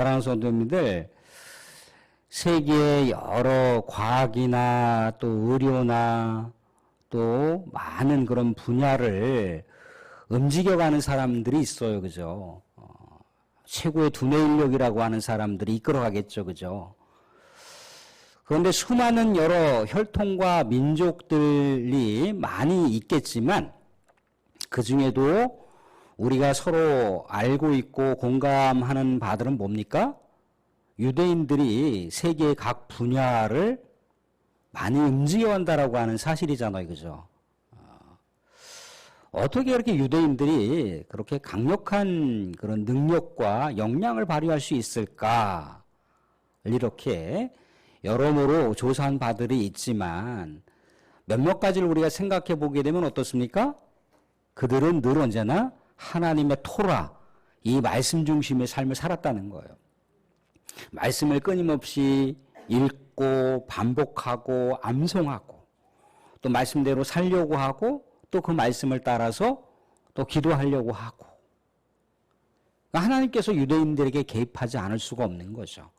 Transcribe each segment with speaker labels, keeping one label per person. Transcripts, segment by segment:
Speaker 1: 사랑하는 성도님들, 세계의 여러 과학이나 또 의료나 또 많은 그런 분야를 움직여가는 사람들이 있어요. 그죠? 최고의 두뇌 인력이라고 하는 사람들이 이끌어가겠죠. 그죠? 그런데 수많은 여러 혈통과 민족들이 많이 있겠지만 그 중에도 우리가 서로 알고 있고 공감하는 바들은 뭡니까? 유대인들이 세계의 각 분야를 많이 움직여간다라고 하는 사실이잖아요. 그죠? 어떻게 이렇게 유대인들이 그렇게 강력한 그런 능력과 역량을 발휘할 수 있을까? 이렇게 여러모로 조사한 바들이 있지만 몇몇 가지를 우리가 생각해 보게 되면 어떻습니까? 그들은 늘 언제나 하나님의 토라, 이 말씀 중심의 삶을 살았다는 거예요. 말씀을 끊임없이 읽고 반복하고 암송하고 또 말씀대로 살려고 하고 또 그 말씀을 따라서 또 기도하려고 하고, 그러니까 하나님께서 유대인들에게 개입하지 않을 수가 없는 거죠.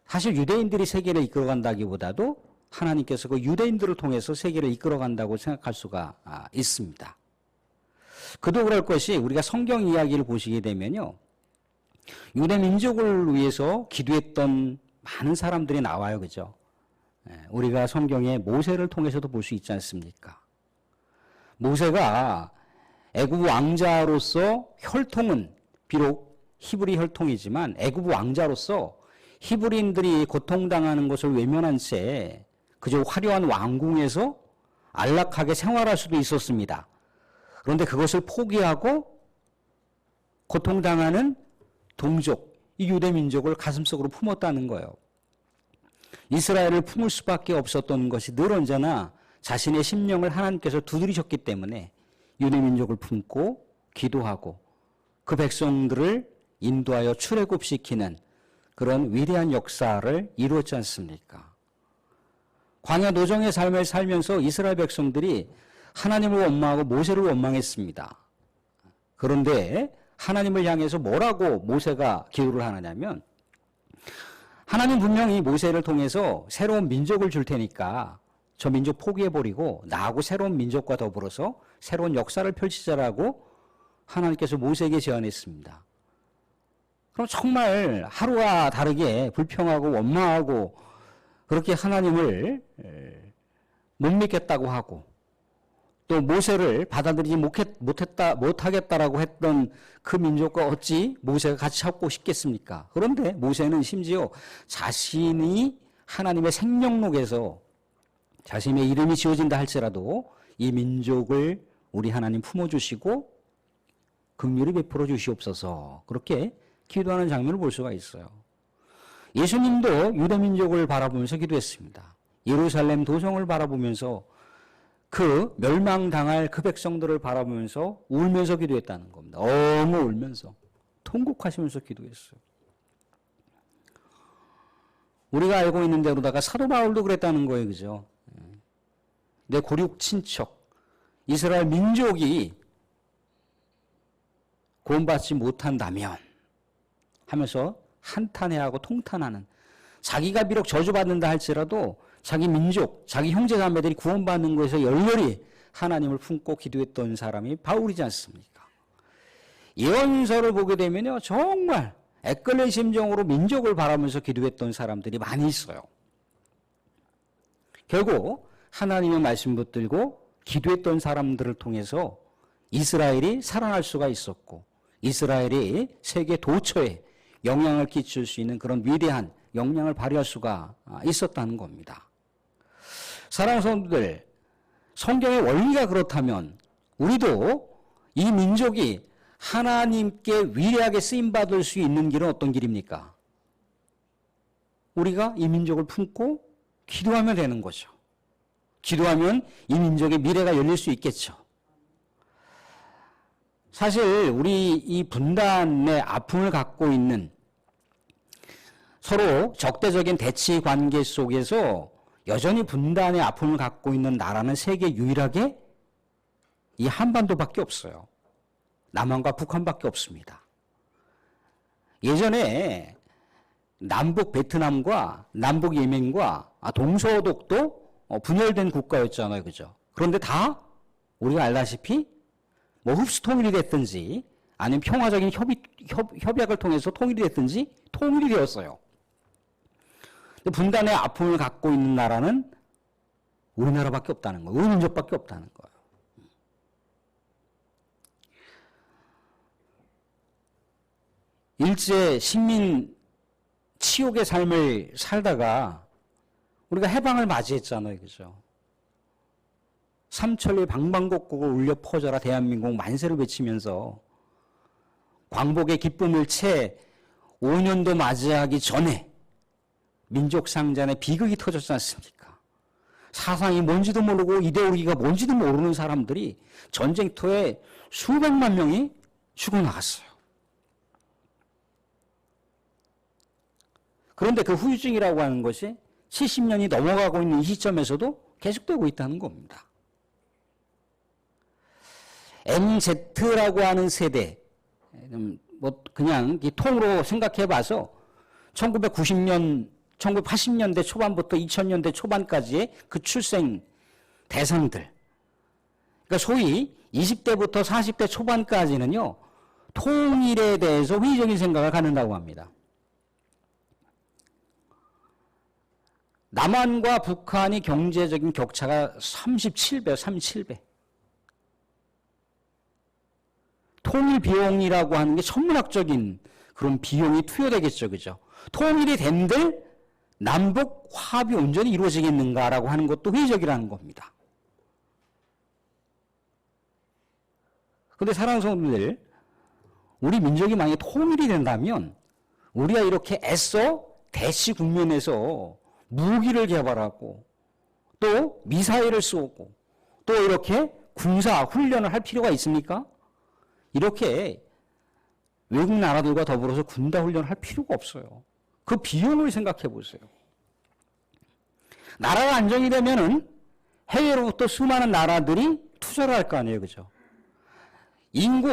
Speaker 1: 사실 유대인들이 세계를 이끌어간다기보다도 하나님께서 그 유대인들을 통해서 세계를 이끌어간다고 생각할 수가 있습니다. 그도 그럴 것이 우리가 성경 이야기를 보시게 되면요, 유대 민족을 위해서 기도했던 많은 사람들이 나와요. 그죠? 우리가 성경에 모세를 통해서도 볼 수 있지 않습니까? 모세가 애굽 왕자로서 혈통은 비록 히브리 혈통이지만 애굽 왕자로서 히브리인들이 고통당하는 것을 외면한 채 그저 화려한 왕궁에서 안락하게 생활할 수도 있었습니다. 그런데 그것을 포기하고 고통당하는 동족, 이 유대민족을 가슴속으로 품었다는 거예요. 이스라엘을 품을 수밖에 없었던 것이 늘 언제나 자신의 심령을 하나님께서 두드리셨기 때문에 유대민족을 품고 기도하고 그 백성들을 인도하여 출애굽시키는 그런 위대한 역사를 이루었지 않습니까? 광야 노정의 삶을 살면서 이스라엘 백성들이 하나님을 원망하고 모세를 원망했습니다. 그런데 하나님을 향해서 뭐라고 모세가 기도를 하느냐면, 하나님 분명히 모세를 통해서 새로운 민족을 줄 테니까 저 민족 포기해버리고 나하고 새로운 민족과 더불어서 새로운 역사를 펼치자라고 하나님께서 모세에게 제안했습니다. 그럼 정말 하루와 다르게 불평하고 원망하고 그렇게 하나님을 못 믿겠다고 하고 또 모세를 받아들이지 못하겠다라고 했던 그 민족과 어찌 모세가 같이 찾고 싶겠습니까? 그런데 모세는 심지어 자신이 하나님의 생명록에서 자신의 이름이 지어진다 할지라도 이 민족을 우리 하나님 품어주시고 긍휼히 베풀어 주시옵소서, 그렇게 기도하는 장면을 볼 수가 있어요. 예수님도 유대민족을 바라보면서 기도했습니다. 예루살렘 도성을 바라보면서 그 멸망당할 그 백성들을 바라보면서 울면서 기도했다는 겁니다. 너무 울면서 통곡하시면서 기도했어요. 우리가 알고 있는 대로다가 사도 바울도 그랬다는 거예요. 그죠? 내 고륙 친척 이스라엘 민족이 구원받지 못한다면 하면서 한탄해하고 통탄하는, 자기가 비록 저주받는다 할지라도 자기 민족, 자기 형제자매들이 구원받는 것에서 열렬히 하나님을 품고 기도했던 사람이 바울이지 않습니까? 예언서를 보게 되면요, 정말 애끓는 심정으로 민족을 바라면서 기도했던 사람들이 많이 있어요. 결국 하나님의 말씀 붙들고 기도했던 사람들을 통해서 이스라엘이 살아날 수가 있었고 이스라엘이 세계 도처에 영향을 끼칠 수 있는 그런 위대한 역량을 발휘할 수가 있었다는 겁니다. 사랑하는 성도들, 성경의 원리가 그렇다면 우리도 이 민족이 하나님께 위대하게 쓰임받을 수 있는 길은 어떤 길입니까? 우리가 이 민족을 품고 기도하면 되는 거죠. 기도하면 이 민족의 미래가 열릴 수 있겠죠. 사실 우리 이 분단의 아픔을 갖고 있는 서로 적대적인 대치 관계 속에서 여전히 분단의 아픔을 갖고 있는 나라는 세계 유일하게 이 한반도밖에 없어요. 남한과 북한밖에 없습니다. 예전에 남북 베트남과 남북 예멘과 동서독도 분열된 국가였잖아요. 그죠? 그런데 다 우리가 알다시피 뭐 흡수 통일이 됐든지 아니면 평화적인 협약을 통해서 통일이 됐든지 통일이 되었어요. 분단의 아픔을 갖고 있는 나라는 우리나라밖에 없다는 거예요. 우리 민족밖에 없다는 거예요. 일제 식민 치욕의 삶을 살다가 우리가 해방을 맞이했잖아요. 그죠? 삼천리 방방곡곡을 울려 퍼져라 대한민국 만세를 외치면서 광복의 기쁨을 채 5년도 맞이하기 전에 민족상잔의 비극이 터졌지 않습니까? 사상이 뭔지도 모르고 이데올로기가 뭔지도 모르는 사람들이 전쟁터에 수백만 명이 죽어나갔어요. 그런데 그 후유증이라고 하는 것이 70년이 넘어가고 있는 이 시점에서도 계속되고 있다는 겁니다. MZ라고 하는 세대, 뭐 그냥 이 통으로 생각해 봐서 1990년, 1980년대 초반부터 2000년대 초반까지의 그 출생 대상들. 그러니까 소위 20대부터 40대 초반까지는요, 통일에 대해서 회의적인 생각을 갖는다고 합니다. 남한과 북한이 경제적인 격차가 37배, 37배. 통일 비용이라고 하는 게 천문학적인 그런 비용이 투여되겠죠. 그죠? 통일이 된들 남북 화합이 온전히 이루어지겠는가라고 하는 것도 회의적이라는 겁니다. 그런데 사랑하는 성도들, 우리 민족이 만약에 통일이 된다면 우리가 이렇게 애써 대치 국면에서 무기를 개발하고 또 미사일을 쏘고 또 이렇게 군사 훈련을 할 필요가 있습니까? 이렇게 외국 나라들과 더불어서 군사 훈련을 할 필요가 없어요. 그 비용을 생각해 보세요. 나라가 안정이 되면은 해외로부터 수많은 나라들이 투자를 할 거 아니에요. 그죠? 인구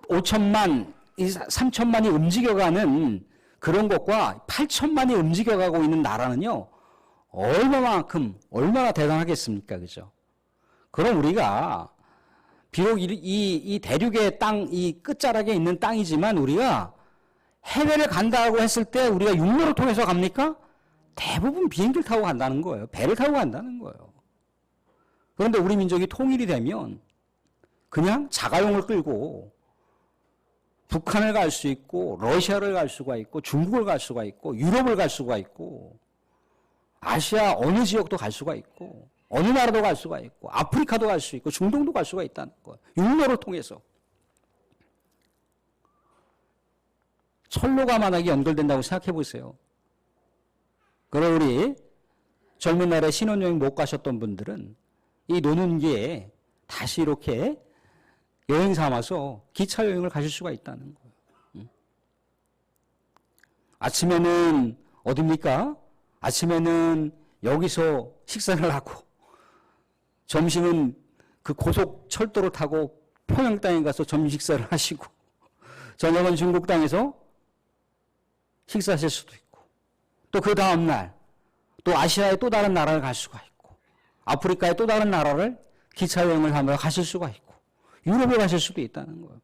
Speaker 1: 5천만, 3천만이 움직여가는 그런 것과 8천만이 움직여가고 있는 나라는요, 얼마나 대단하겠습니까? 그죠? 그럼 우리가, 비록 이 대륙의 땅, 이 끝자락에 있는 땅이지만 우리가 해외를 간다고 했을 때 우리가 육로를 통해서 갑니까? 대부분 비행기를 타고 간다는 거예요. 배를 타고 간다는 거예요. 그런데 우리 민족이 통일이 되면 그냥 자가용을 끌고 북한을 갈 수 있고 러시아를 갈 수가 있고 중국을 갈 수가 있고 유럽을 갈 수가 있고 아시아 어느 지역도 갈 수가 있고 어느 나라도 갈 수가 있고 아프리카도 갈 수 있고 중동도 갈 수가 있다는 거예요. 육로를 통해서. 철로가 만약에 연결된다고 생각해 보세요. 그럼 우리 젊은 날에 신혼여행 못 가셨던 분들은 이 노는 기회에 다시 이렇게 여행 삼아서 기차 여행을 가실 수가 있다는 거예요. 아침에는 어딥니까? 아침에는 여기서 식사를 하고 점심은 그 고속철도를 타고 평양 땅에 가서 점심 식사를 하시고 저녁은 중국 땅에서 식사하실 수도 있고 또 그 다음날 또 아시아의 또 다른 나라를 갈 수가 있고 아프리카의 또 다른 나라를 기차 여행을 하며 가실 수가 있고 유럽에 가실 수도 있다는 거예요.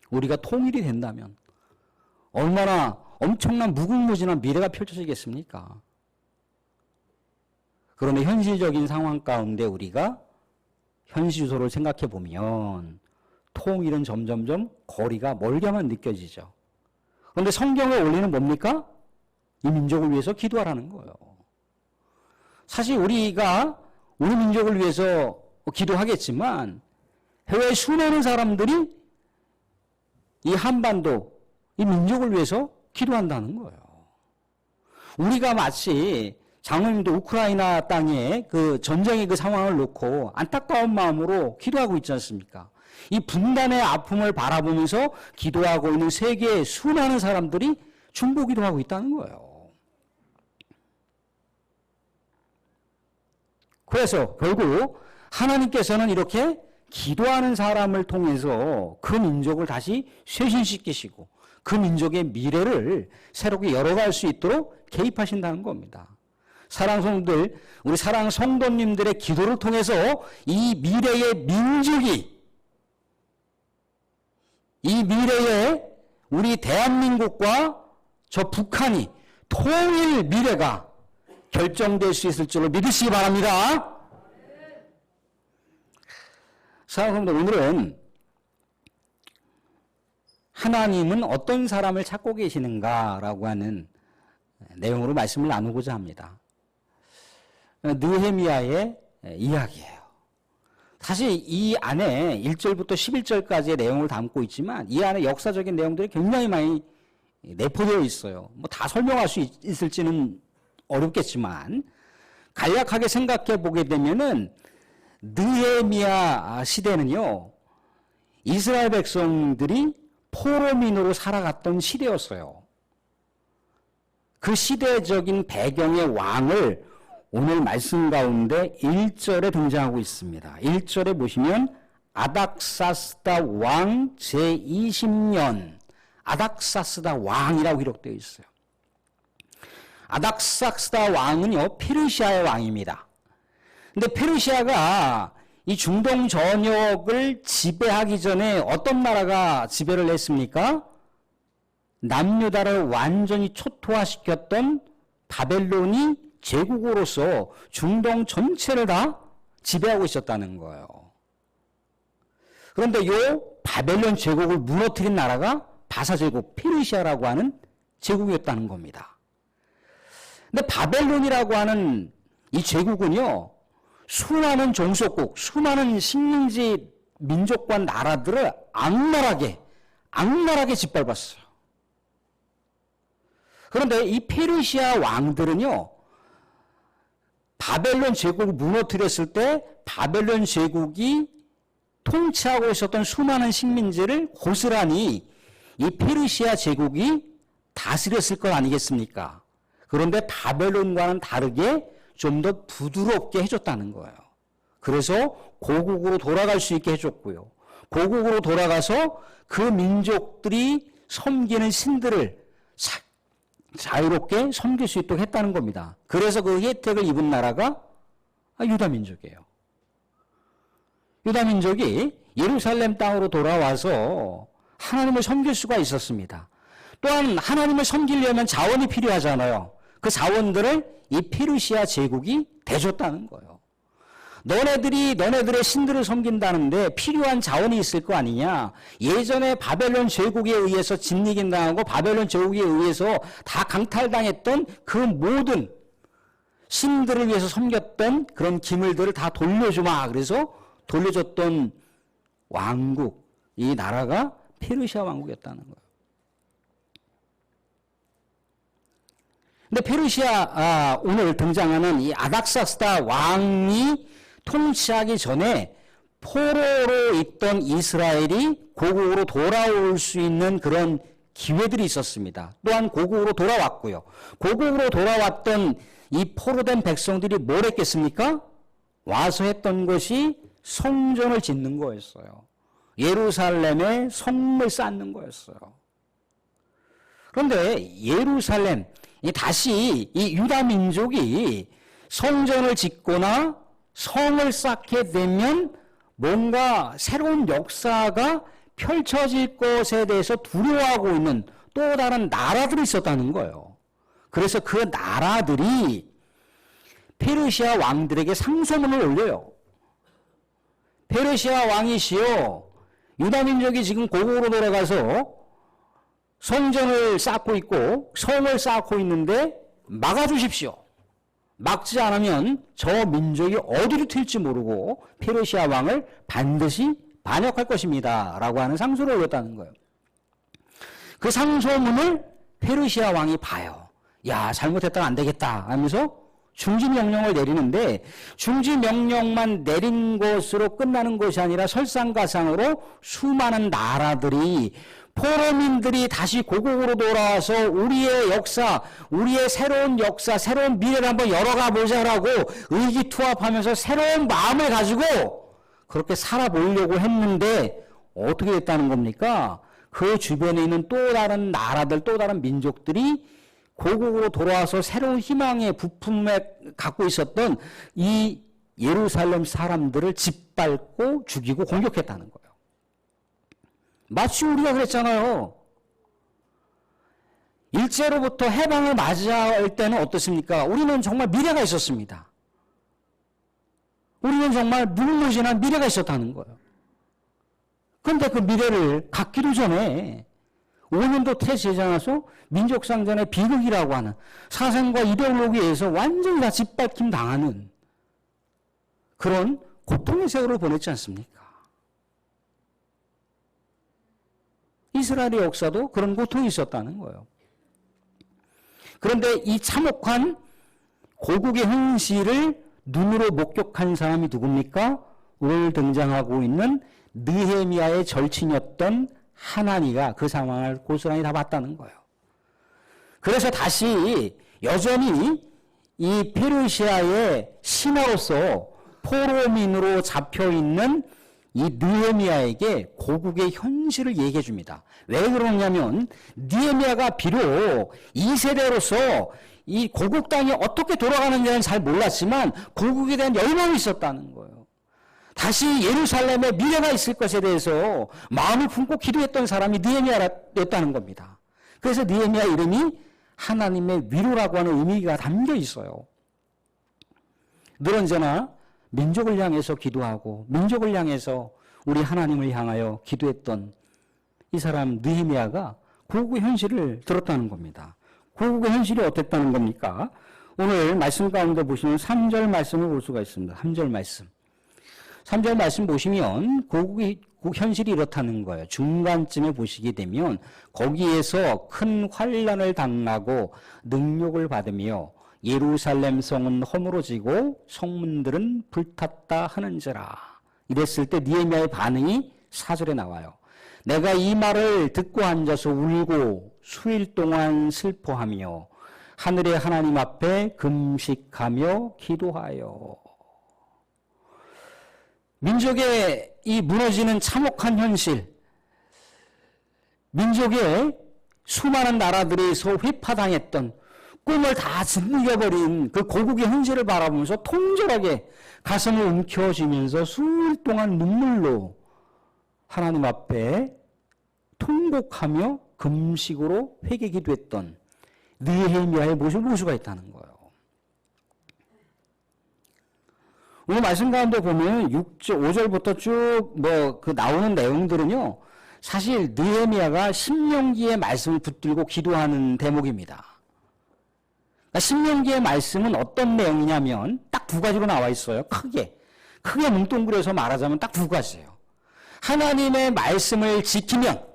Speaker 1: 우리가 통일이 된다면 얼마나 엄청난 무궁무진한 미래가 펼쳐지겠습니까? 그런데 현실적인 상황 가운데 우리가 현실주소를 생각해 보면 통일은 점점점 거리가 멀게만 느껴지죠. 그런데 성경의 원리는 뭡니까? 이 민족을 위해서 기도하라는 거예요. 사실 우리가 우리 민족을 위해서 기도하겠지만 해외에 수많은 사람들이 이 한반도, 이 민족을 위해서 기도한다는 거예요. 우리가 마치 장로님도 우크라이나 땅에 그 전쟁의 그 상황을 놓고 안타까운 마음으로 기도하고 있지 않습니까? 이 분단의 아픔을 바라보면서 기도하고 있는 세계의 수많은 사람들이 중보 기도하고 있다는 거예요. 그래서 결국 하나님께서는 이렇게 기도하는 사람을 통해서 그 민족을 다시 쇄신시키시고 그 민족의 미래를 새롭게 열어갈 수 있도록 개입하신다는 겁니다. 사랑하는 성도들, 우리 사랑하는 성도님들의 기도를 통해서 이 미래의 민족이, 이 미래의 우리 대한민국과 저 북한이 통일 미래가 결정될 수 있을 줄로 믿으시기 바랍니다. 사랑하는 성도들, 오늘은 하나님은 어떤 사람을 찾고 계시는가라고 하는 내용으로 말씀을 나누고자 합니다. 느헤미야의 이야기예요. 사실 이 안에 1절부터 11절까지의 내용을 담고 있지만 이 안에 역사적인 내용들이 굉장히 많이 내포되어 있어요. 뭐 다 설명할 수 있을지는 어렵겠지만 간략하게 생각해 보게 되면은 느헤미야 시대는요, 이스라엘 백성들이 포로민으로 살아갔던 시대였어요. 그 시대적인 배경의 왕을 오늘 말씀 가운데 1절에 등장하고 있습니다. 1절에 보시면 아닥사스다 왕 제20년, 아닥사스다 왕이라고 기록되어 있어요. 아닥사스다 왕은요, 페르시아의 왕입니다. 근데 페르시아가 이 중동 전역을 지배하기 전에 어떤 나라가 지배를 했습니까? 남유다를 완전히 초토화시켰던 바벨론이 제국으로서 중동 전체를 다 지배하고 있었다는 거예요. 그런데 이 바벨론 제국을 무너뜨린 나라가 바사 제국, 페르시아라고 하는 제국이었다는 겁니다. 근데 바벨론이라고 하는 이 제국은요, 수많은 종속국, 수많은 식민지 민족과 나라들을 악랄하게 짓밟았어요. 그런데 이 페르시아 왕들은요, 바벨론 제국을 무너뜨렸을 때 바벨론 제국이 통치하고 있었던 수많은 식민지를 고스란히 이 페르시아 제국이 다스렸을 것 아니겠습니까? 그런데 바벨론과는 다르게 좀 더 부드럽게 해줬다는 거예요. 그래서 고국으로 돌아갈 수 있게 해줬고요. 고국으로 돌아가서 그 민족들이 섬기는 신들을 자유롭게 섬길 수 있도록 했다는 겁니다. 그래서 그 혜택을 입은 나라가 유다 민족이에요. 유다 민족이 예루살렘 땅으로 돌아와서 하나님을 섬길 수가 있었습니다. 또한 하나님을 섬기려면 자원이 필요하잖아요. 그 자원들을 이 페르시아 제국이 대줬다는 거예요. 너네들의 신들을 섬긴다는데 필요한 자원이 있을 거 아니냐. 예전에 바벨론 제국에 의해서 짓이긴 당하고 바벨론 제국에 의해서 다 강탈당했던 그 모든 신들을 위해서 섬겼던 그런 기물들을 다 돌려주마. 그래서 돌려줬던 왕국, 이 나라가 페르시아 왕국이었다는 거예요. 근데 페르시아, 오늘 등장하는 이 아닥사스다 왕이 통치하기 전에 포로로 있던 이스라엘이 고국으로 돌아올 수 있는 그런 기회들이 있었습니다. 또한 고국으로 돌아왔고요. 고국으로 돌아왔던 이 포로된 백성들이 뭘 했겠습니까? 와서 했던 것이 성전을 짓는 거였어요. 예루살렘에 성을 쌓는 거였어요. 그런데 예루살렘, 다시 이 유다 민족이 성전을 짓거나 성을 쌓게 되면 뭔가 새로운 역사가 펼쳐질 것에 대해서 두려워하고 있는 또 다른 나라들이 있었다는 거예요. 그래서 그 나라들이 페르시아 왕들에게 상소문을 올려요. 페르시아 왕이시여, 유다 민족이 지금 고국으로 돌아가서 성전을 쌓고 있고 성을 쌓고 있는데 막아주십시오. 막지 않으면 저 민족이 어디로 튈지 모르고 페르시아 왕을 반드시 반역할 것입니다. 라고 하는 상소를 올렸다는 거예요. 그 상소문을 페르시아 왕이 봐요. 야, 잘못했다가 안 되겠다 하면서 중지명령을 내리는데, 중지명령만 내린 것으로 끝나는 것이 아니라 설상가상으로 수많은 나라들이, 포로민들이 다시 고국으로 돌아와서 우리의 역사, 우리의 새로운 역사, 새로운 미래를 한번 열어가 보자라고 의기투합하면서 새로운 마음을 가지고 그렇게 살아보려고 했는데 어떻게 됐다는 겁니까? 그 주변에 있는 또 다른 나라들, 또 다른 민족들이 고국으로 돌아와서 새로운 희망의 부품을 갖고 있었던 이 예루살렘 사람들을 짓밟고 죽이고 공격했다는 거예요. 마치 우리가 그랬잖아요. 일제로부터 해방을 맞이할 때는 어떻습니까? 우리는 정말 미래가 있었습니다. 우리는 정말 무궁무진한 미래가 있었다는 거예요. 그런데 그 미래를 갖기도 전에 5년도 퇴치하지 않아서 민족상전의 비극이라고 하는 사상과 이데올로기에서 완전히 다 짓밟힘 당하는 그런 고통의 세월을 보냈지 않습니까? 이스라엘의 역사도 그런 고통이 있었다는 거예요. 그런데 이 참혹한 고국의 현실을 눈으로 목격한 사람이 누굽니까? 오늘 등장하고 있는 느헤미야의 절친이었던 하나니가 그 상황을 고스란히 다 봤다는 거예요. 그래서 다시 여전히 이 페르시아의 신하로서 포로민으로 잡혀있는 이 느헤미야에게 고국의 현실을 얘기해 줍니다. 왜 그러냐면 느헤미야가 비록 2세대로서 이 고국 땅이 어떻게 돌아가는지는 잘 몰랐지만 고국에 대한 열망이 있었다는 거예요. 다시 예루살렘에 미래가 있을 것에 대해서 마음을 품고 기도했던 사람이 느헤미야였다는 겁니다. 그래서 느헤미야 이름이 하나님의 위로라고 하는 의미가 담겨 있어요. 늘 언제나 민족을 향해서 기도하고 민족을 향해서 우리 하나님을 향하여 기도했던 이 사람 느헤미야가 고국의 현실을 들었다는 겁니다. 고국의 현실이 어땠다는 겁니까? 오늘 말씀 가운데 보시면 3절 말씀을 볼 수가 있습니다. 3절 말씀. 3절 말씀 보시면 고국의 현실이 이렇다는 거예요. 중간쯤에 보시게 되면 거기에서 큰 환난을 당하고 능욕을 받으며 예루살렘 성은 허물어지고 성문들은 불탔다 하는지라. 이랬을 때 느헤미야의 반응이 4절에 나와요. 내가 이 말을 듣고 앉아서 울고 수일 동안 슬퍼하며 하늘의 하나님 앞에 금식하며 기도하여. 민족의 이 무너지는 참혹한 현실, 민족의 수많은 나라들에서 회파당했던 꿈을 다 짓눌려버린 그 고국의 현실을 바라보면서 통절하게 가슴을 움켜쥐면서 수일 동안 눈물로 하나님 앞에 통곡하며 금식으로 회개 기도했던 느헤미야의 모습을 볼 수가 있다는 거예요. 오늘 말씀 가운데 보면 5절부터 쭉 나오는 내용들은요, 사실 느헤미야가 신명기의 말씀을 붙들고 기도하는 대목입니다. 그러니까 신명기의 말씀은 어떤 내용이냐면 딱 두 가지로 나와 있어요. 크게 뭉뚱그려서 말하자면 딱 두 가지예요. 하나님의 말씀을 지키면,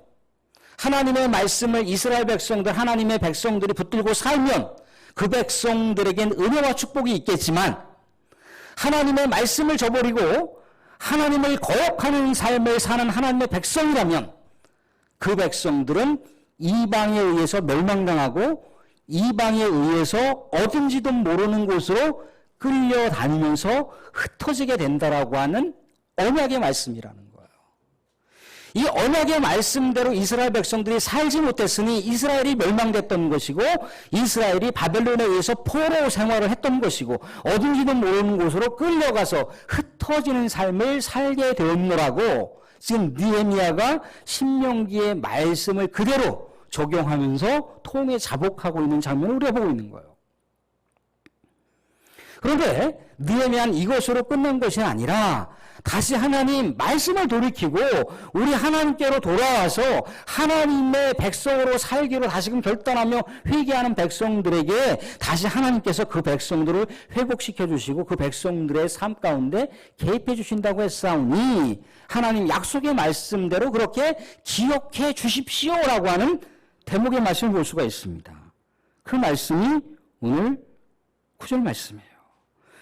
Speaker 1: 하나님의 말씀을 이스라엘 백성들, 하나님의 백성들이 붙들고 살면 그 백성들에겐 은혜와 축복이 있겠지만, 하나님의 말씀을 저버리고 하나님을 거역하는 삶을 사는 하나님의 백성이라면 그 백성들은 이방에 의해서 멸망당하고 이방에 의해서 어딘지도 모르는 곳으로 끌려다니면서 흩어지게 된다라고 하는 언약의 말씀이라는 거예요. 이 언약의 말씀대로 이스라엘 백성들이 살지 못했으니 이스라엘이 멸망됐던 것이고 이스라엘이 바벨론에 의해서 포로 생활을 했던 것이고 어딘지도 모르는 곳으로 끌려가서 흩어지는 삶을 살게 되었노라고 지금 느헤미야가 신명기의 말씀을 그대로 적용하면서 통에 자복하고 있는 장면을 우리가 보고 있는 거예요. 그런데 느헤미야는 이것으로 끝난 것이 아니라 다시 하나님 말씀을 돌이키고 우리 하나님께로 돌아와서 하나님의 백성으로 살기로 다시금 결단하며 회개하는 백성들에게 다시 하나님께서 그 백성들을 회복시켜 주시고 그 백성들의 삶 가운데 개입해 주신다고 했사오니 하나님 약속의 말씀대로 그렇게 기억해 주십시오라고 하는 대목의 말씀을 볼 수가 있습니다. 그 말씀이 오늘 9절 말씀이에요.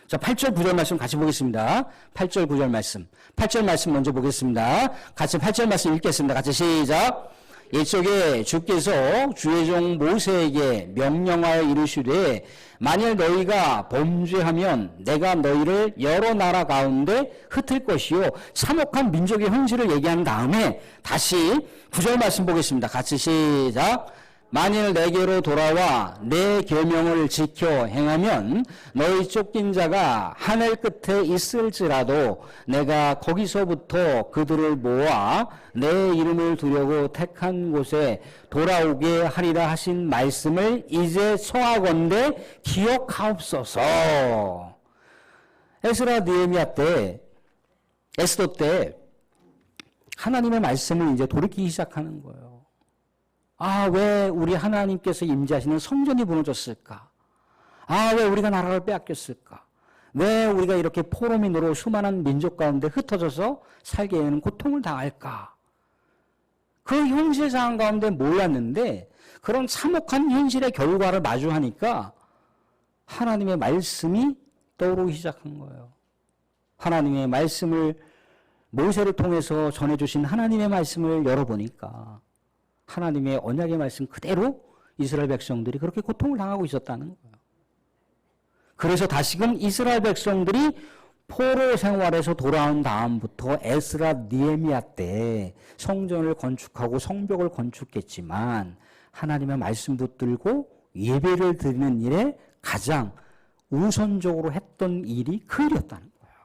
Speaker 1: 자, 8절 9절 말씀 같이 보겠습니다. 8절 9절 말씀. 8절 말씀 먼저 보겠습니다. 같이 8절 말씀 읽겠습니다. 같이 시작. 이쪽에 주께서 주의 종 모세에게 명령하여 이르시되 만일 너희가 범죄하면 내가 너희를 여러 나라 가운데 흩을 것이요. 참혹한 민족의 현실을 얘기한 다음에 다시 9절 말씀 보겠습니다. 같이 시작. 만일 내게로 돌아와 내 계명을 지켜 행하면 너희 쫓긴 자가 하늘 끝에 있을지라도 내가 거기서부터 그들을 모아 내 이름을 두려고 택한 곳에 돌아오게 하리라 하신 말씀을 이제 청하건대 기억하옵소서. 에스라 느헤미야 때, 에스더 때 하나님의 말씀을 이제 돌이키기 시작하는 거예요. 아, 왜 우리 하나님께서 임재하시는 성전이 무너졌을까? 아, 왜 우리가 나라를 빼앗겼을까? 왜 우리가 이렇게 포로민으로 수많은 민족 가운데 흩어져서 살게 되는 고통을 당할까? 그 현실 상황 가운데 몰랐는데 그런 참혹한 현실의 결과를 마주하니까 하나님의 말씀이 떠오르기 시작한 거예요. 하나님의 말씀을 모세를 통해서 전해주신 하나님의 말씀을 열어보니까 하나님의 언약의 말씀 그대로 이스라엘 백성들이 그렇게 고통을 당하고 있었다는 거예요. 그래서 다시금 이스라엘 백성들이 포로 생활에서 돌아온 다음부터 에스라 느헤미야 때 성전을 건축하고 성벽을 건축했지만 하나님의 말씀 붙들고 예배를 드리는 일에 가장 우선적으로 했던 일이 그 일이었다는 거예요.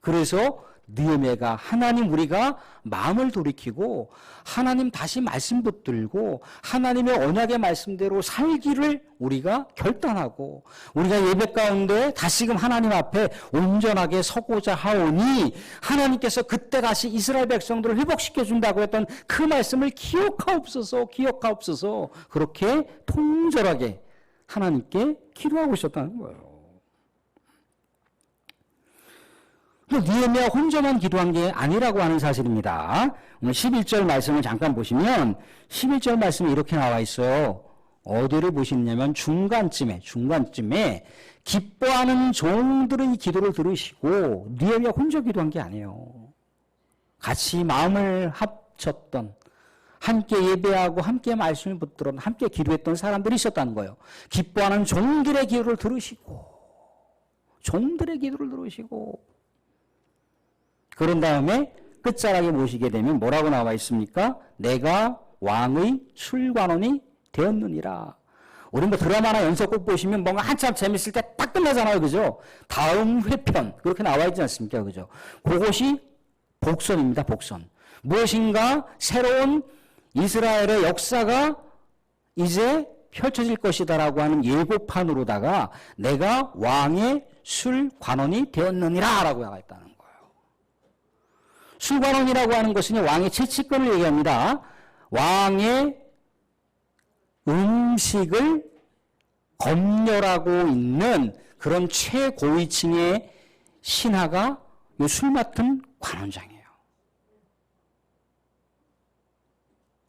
Speaker 1: 그래서 느헤미야가 하나님 우리가 마음을 돌이키고 하나님 다시 말씀 붙들고 하나님의 언약의 말씀대로 살기를 우리가 결단하고 우리가 예배 가운데 다시금 하나님 앞에 온전하게 서고자 하오니 하나님께서 그때 다시 이스라엘 백성들을 회복시켜 준다고 했던 그 말씀을 기억하옵소서 기억하옵소서 그렇게 통절하게 하나님께 기도하고 있었다는 거예요. 느헤미야 혼자만 기도한 게 아니라고 하는 사실입니다. 오늘 11절 말씀을 잠깐 보시면 11절 말씀이 이렇게 나와 있어요. 어디를 보시냐면 중간쯤에 기뻐하는 종들의 기도를 들으시고 느헤미야 혼자 기도한 게 아니에요. 같이 마음을 합쳤던 함께 예배하고 함께 말씀을 붙들어 함께 기도했던 사람들이 있었다는 거예요. 기뻐하는 종들의 기도를 들으시고 그런 다음에 끝자락에 보시게 되면 뭐라고 나와 있습니까? 내가 왕의 출관원이 되었느니라. 우리 뭐 드라마나 연속곡 보시면 뭔가 한참 재밌을 때 딱 끝나잖아요. 그죠? 다음 회편. 그렇게 나와 있지 않습니까? 그죠? 그것이 복선입니다. 복선. 무엇인가 새로운 이스라엘의 역사가 이제 펼쳐질 것이다라고 하는 예고판으로다가 내가 왕의 술관원이 되었느니라 라고 나와 있다는 거예요. 술관원이라고 하는 것은 왕의 채취권을 얘기합니다. 왕의 음식을 검열하고 있는 그런 최고위층의 신하가 이 술 맡은 관원장이에요.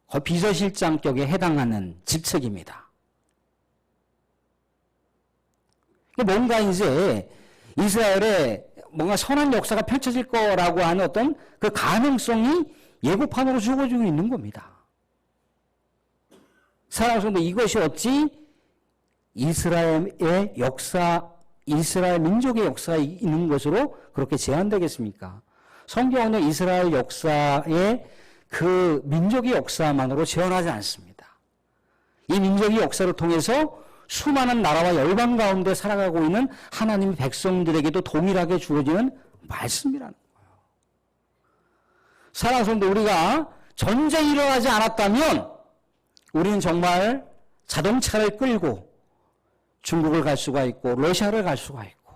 Speaker 1: 거의 비서실장격에 해당하는 직책입니다. 뭔가 이제 이스라엘에 뭔가 선한 역사가 펼쳐질 거라고 하는 어떤 그 가능성이 예고판으로 주어지고 있는 겁니다. 사랑하는 성도, 이것이 어찌 이스라엘의 역사, 이스라엘 민족의 역사가 있는 것으로 그렇게 제한되겠습니까? 성경은 이스라엘 역사의 그 민족의 역사만으로 제한하지 않습니다. 이 민족의 역사를 통해서 수많은 나라와 열방 가운데 살아가고 있는 하나님의 백성들에게도 동일하게 주어지는 말씀이라는 거예요. 사랑하는 성도, 우리가 전쟁이 일어나지 않았다면 우리는 정말 자동차를 끌고 중국을 갈 수가 있고 러시아를 갈 수가 있고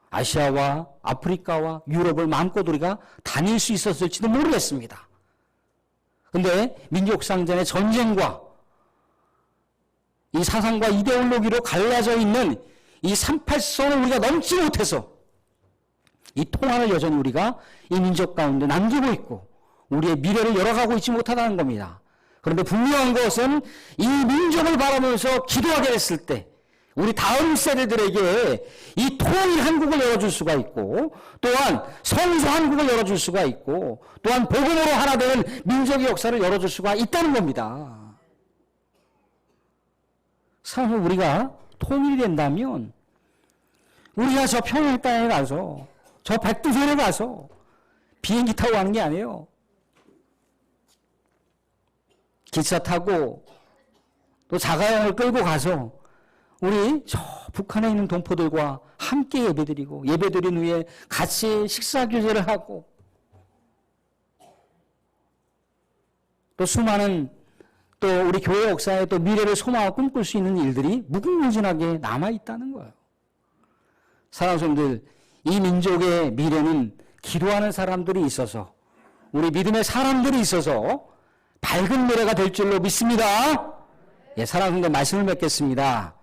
Speaker 1: 아시아와 아프리카와 유럽을 마음껏 우리가 다닐 수 있었을지도 모르겠습니다. 그런데 민족상전의 전쟁과 이 사상과 이데올로기로 갈라져 있는 이 38선을 우리가 넘지 못해서 이 통합을 여전히 우리가 이 민족 가운데 남기고 있고 우리의 미래를 열어가고 있지 못하다는 겁니다. 그런데 분명한 것은 이 민족을 바라보면서 기도하게 됐을 때 우리 다음 세대들에게 이 통일 한국을 열어줄 수가 있고, 또한 성소 한국을 열어줄 수가 있고, 또한 복음으로 하나 되는 민족의 역사를 열어줄 수가 있다는 겁니다. 사실 우리가 통일이 된다면 우리가 저 평양 땅에 가서, 저 백두산에 가서 비행기 타고 가는 게 아니에요. 기차 타고 또 자가용을 끌고 가서 우리 저 북한에 있는 동포들과 함께 예배드리고, 예배드린 후에 같이 식사 교제를 하고, 또 수많은 또 우리 교회 역사에 또 미래를 소망하고 꿈꿀 수 있는 일들이 무궁무진하게 남아있다는 거예요. 사랑하는 성도들, 이 민족의 미래는 기도하는 사람들이 있어서, 우리 믿음의 사람들이 있어서 밝은 미래가 될 줄로 믿습니다. 예, 사랑하는 성도 말씀을 맺겠습니다.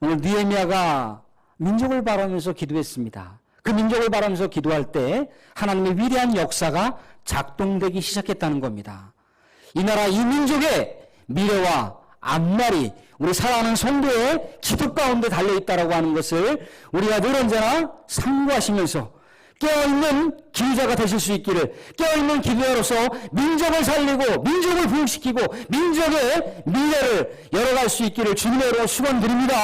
Speaker 1: 오늘 느헤미야가 민족을 바라면서 기도했습니다. 그 민족을 바라면서 기도할 때 하나님의 위대한 역사가 작동되기 시작했다는 겁니다. 이 나라 이 민족의 미래와 앞날이 우리 사랑하는 성도의 기도 가운데 달려있다라고 하는 것을 우리가 늘 언제나 상고하시면서 깨어있는 기도자가 되실 수 있기를, 깨어있는 기도자로서 민족을 살리고 민족을 부흥시키고 민족의 미래를 열어갈 수 있기를 주님의 이름으로 축원드립니다.